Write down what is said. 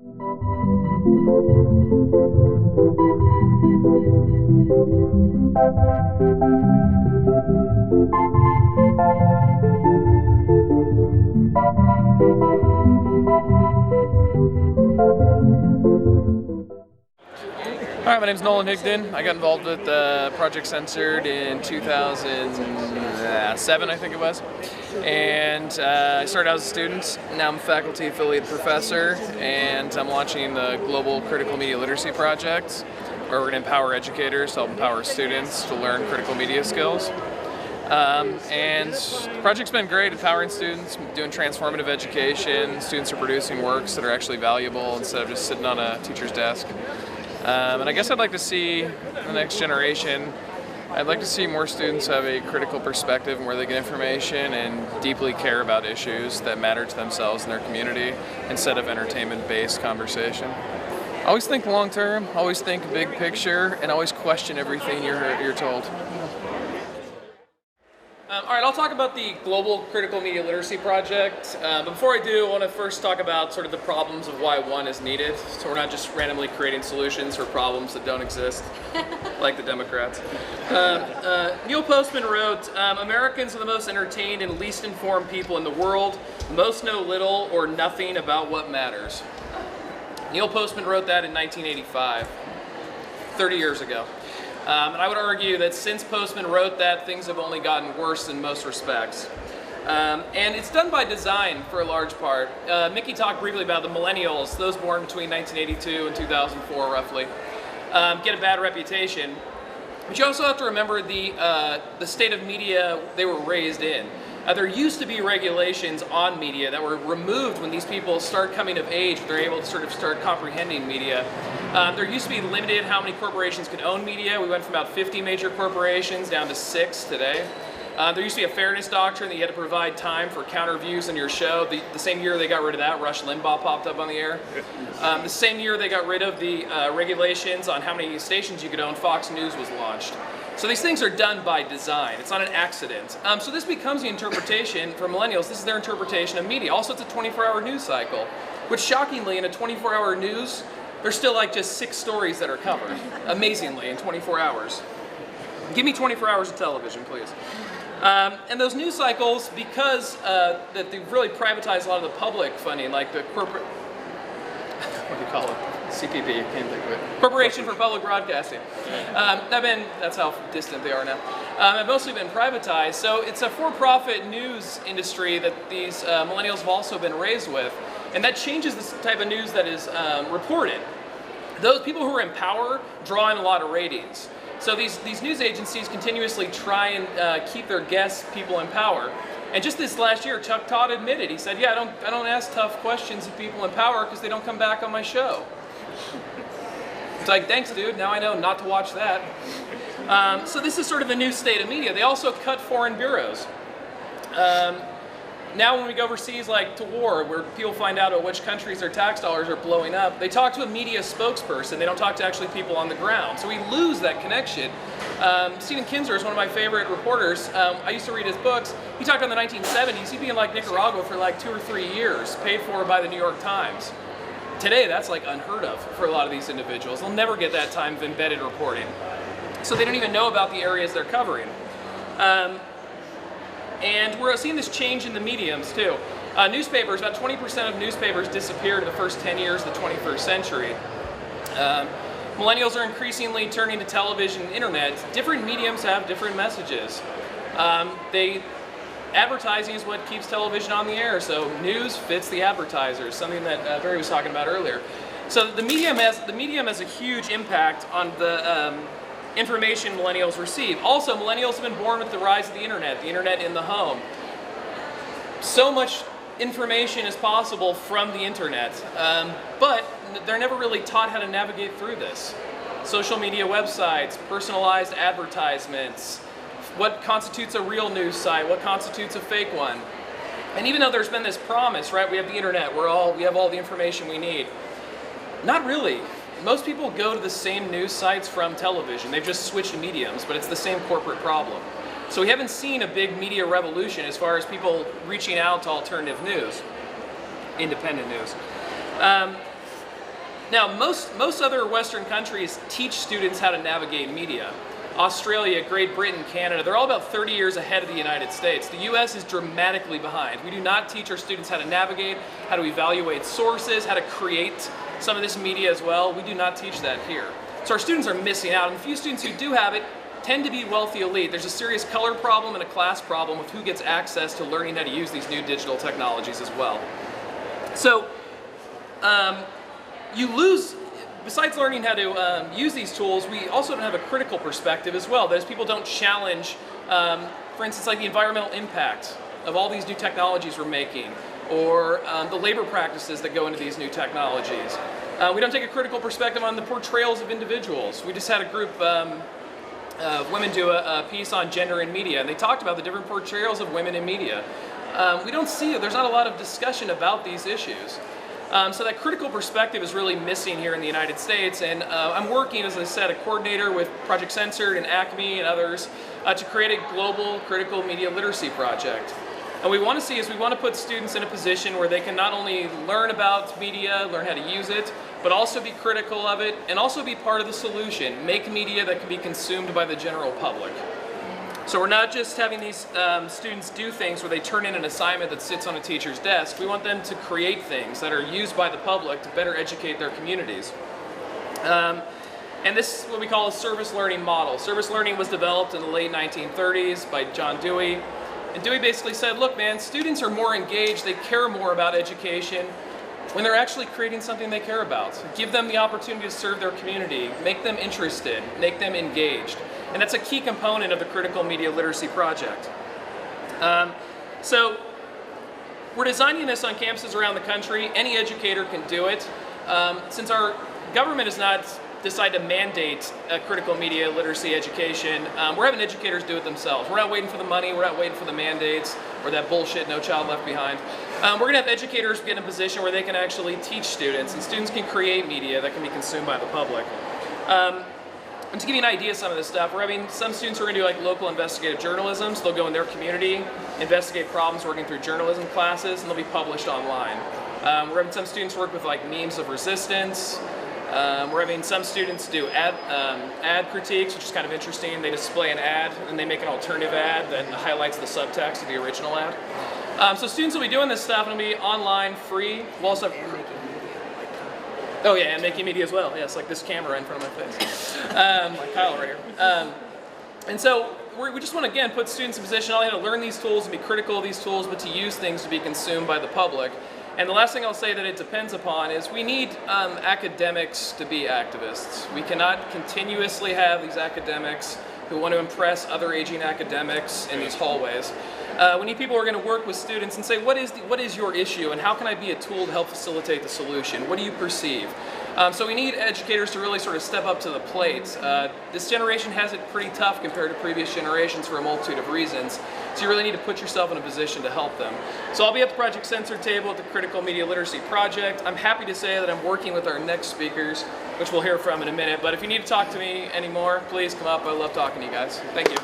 Hi, my name is Nolan Higdon. I got involved with Project Censored in 2007, I think it was. And I started out as a student. Now I'm a faculty affiliate professor, and I'm launching the Global Critical Media Literacy Project, where we're going to empower educators to help empower students to learn critical media skills. And the project's been great, empowering students, doing transformative education. Students are producing works that are actually valuable instead of just sitting on a teacher's desk. And I guess I'd like to see the next generation, I'd like to see more students have a critical perspective and where they get information and deeply care about issues that matter to themselves and their community instead of entertainment-based conversation. Always think long-term, always think big picture, and always question everything you're told. All right, I'll talk about the Global Critical Media Literacy Project. But before I do, I want to first talk about sort of the problems of why one is needed. So we're not just randomly creating solutions for problems that don't exist, like the Democrats. Neil Postman wrote, Americans are the most entertained and least informed people in the world. Most know little or nothing about what matters. Neil Postman wrote that in 1985, 30 years ago. And I would argue that since Postman wrote that, things have only gotten worse in most respects. And it's done by design for a large part. Mickey talked briefly about the millennials, those born between 1982 and 2004 roughly, get a bad reputation. But you also have to remember the state of media they were raised in. There used to be regulations on media that were removed when these people start coming of age. They're able to sort of start comprehending media. There used to be limited how many corporations could own media. We went from about 50 major corporations down to 6 today. There used to be a fairness doctrine that you had to provide time for counter views on your show. The same year they got rid of that, Rush Limbaugh popped up on the air. The same year they got rid of the regulations on how many stations you could own, Fox News was launched. So these things are done by design. It's not an accident. So this becomes the interpretation for millennials. This is their interpretation of media. Also, it's a 24-hour news cycle, which shockingly, in a 24-hour news, there's still like just 6 stories that are covered, amazingly, in 24 hours. Give me 24 hours of television, please. And those news cycles, because that they've really privatized a lot of the public funding, like the corporate, what do you call it? CPB, I can't think of it. Corporation for Public Broadcasting. That's how distant they are now. Have mostly been privatized, so it's a for-profit news industry that these millennials have also been raised with, and that changes the type of news that is reported. Those people who are in power draw in a lot of ratings. So these news agencies continuously try and keep their guests, people in power. And just this last year, Chuck Todd admitted, he said, yeah, I don't ask tough questions of people in power because they don't come back on my show. It's like, thanks, dude. Now I know not to watch that. So this is sort of the new state of media. They also cut foreign bureaus. Now when we go overseas, like to war, where people find out at which countries their tax dollars are blowing up, they talk to a media spokesperson. They don't talk to actually people on the ground. So we lose that connection. Stephen Kinzer is one of my favorite reporters. I used to read his books. He talked about the 1970s. He'd be in like Nicaragua for like 2 or 3 years, paid for by the New York Times. Today, that's like unheard of for a lot of these individuals. They'll never get that time of embedded reporting. So they don't even know about the areas they're covering. And we're seeing this change in the mediums too. Newspapers, about 20% of newspapers disappeared in the first 10 years of the 21st century. Millennials are increasingly turning to television and internet. Different mediums have different messages. Advertising is what keeps television on the air, so news fits the advertisers, something that Barry was talking about earlier. So the medium has a huge impact on the information millennials receive. Also, millennials have been born with the rise of the internet in the home. So much information is possible from the internet, but they're never really taught how to navigate through this. Social media websites, personalized advertisements, what constitutes a real news site, what constitutes a fake one. And even though there's been this promise, right, we have the internet, we have all the information we need. Not really. Most people go to the same news sites from television. They've just switched mediums, but it's the same corporate problem. So we haven't seen a big media revolution as far as people reaching out to alternative news, independent news. Now, most other Western countries teach students how to navigate media. Australia, Great Britain, Canada, they're all about 30 years ahead of the United States. The US is dramatically behind. We do not teach our students how to navigate, how to evaluate sources, how to create some of this media as well. We do not teach that here. So our students are missing out, and the few students who do have it tend to be wealthy elite. There's a serious color problem and a class problem with who gets access to learning how to use these new digital technologies as well. So you lose, besides learning how to use these tools, we also don't have a critical perspective as well. That is, people don't challenge, for instance, like the environmental impact of all these new technologies we're making, or the labor practices that go into these new technologies. We don't take a critical perspective on the portrayals of individuals. We just had a group women do a piece on gender in media, and they talked about the different portrayals of women in media. We don't see it. There's not a lot of discussion about these issues. So that critical perspective is really missing here in the United States, and I'm working, as I said, a coordinator with Project Censored and Acme and others to create a global critical media literacy project. And we want to put students in a position where they can not only learn about media, learn how to use it, but also be critical of it, and also be part of the solution. Make media that can be consumed by the general public. So we're not just having these students do things where they turn in an assignment that sits on a teacher's desk. We want them to create things that are used by the public to better educate their communities. And this is what we call a service learning model. Service learning was developed in the late 1930s by John Dewey. And Dewey basically said, look man, students are more engaged, they care more about education when they're actually creating something they care about. Give them the opportunity to serve their community, make them interested, make them engaged. And that's a key component of the Critical Media Literacy Project. So we're designing this on campuses around the country. Any educator can do it. Since our government has not decided to mandate a critical media literacy education, we're having educators do it themselves. We're not waiting for the money, we're not waiting for the mandates, or that bullshit, No Child Left Behind. We're gonna have educators get in a position where they can actually teach students, and students can create media that can be consumed by the public. And to give you an idea of some of this stuff, we're having some students who are going to do like local investigative journalism, so they'll go in their community, investigate problems working through journalism classes, and they'll be published online. We're having some students work with like memes of resistance. We're having some students do ad critiques, which is kind of interesting. They display an ad and they make an alternative ad that highlights the subtext of the original ad. So students will be doing this stuff, and it'll be online, free. We'll also have oh yeah, and making media as well. Yes, like this camera in front of my face. Like Kyle right here. And so we just want to, again, put students in position not only to learn these tools and be critical of these tools, but to use things to be consumed by the public. And the last thing I'll say that it depends upon is we need academics to be activists. We cannot continuously have these academics who want to impress other aging academics in these hallways. We need people who are going to work with students and say, what is your issue, and how can I be a tool to help facilitate the solution? What do you perceive? So we need educators to really sort of step up to the plate. This generation has it pretty tough compared to previous generations for a multitude of reasons. So you really need to put yourself in a position to help them. So I'll be at the Project Censored table at the Critical Media Literacy Project. I'm happy to say that I'm working with our next speakers, which we'll hear from in a minute. But if you need to talk to me anymore, please come up. I love talking to you guys. Thank you.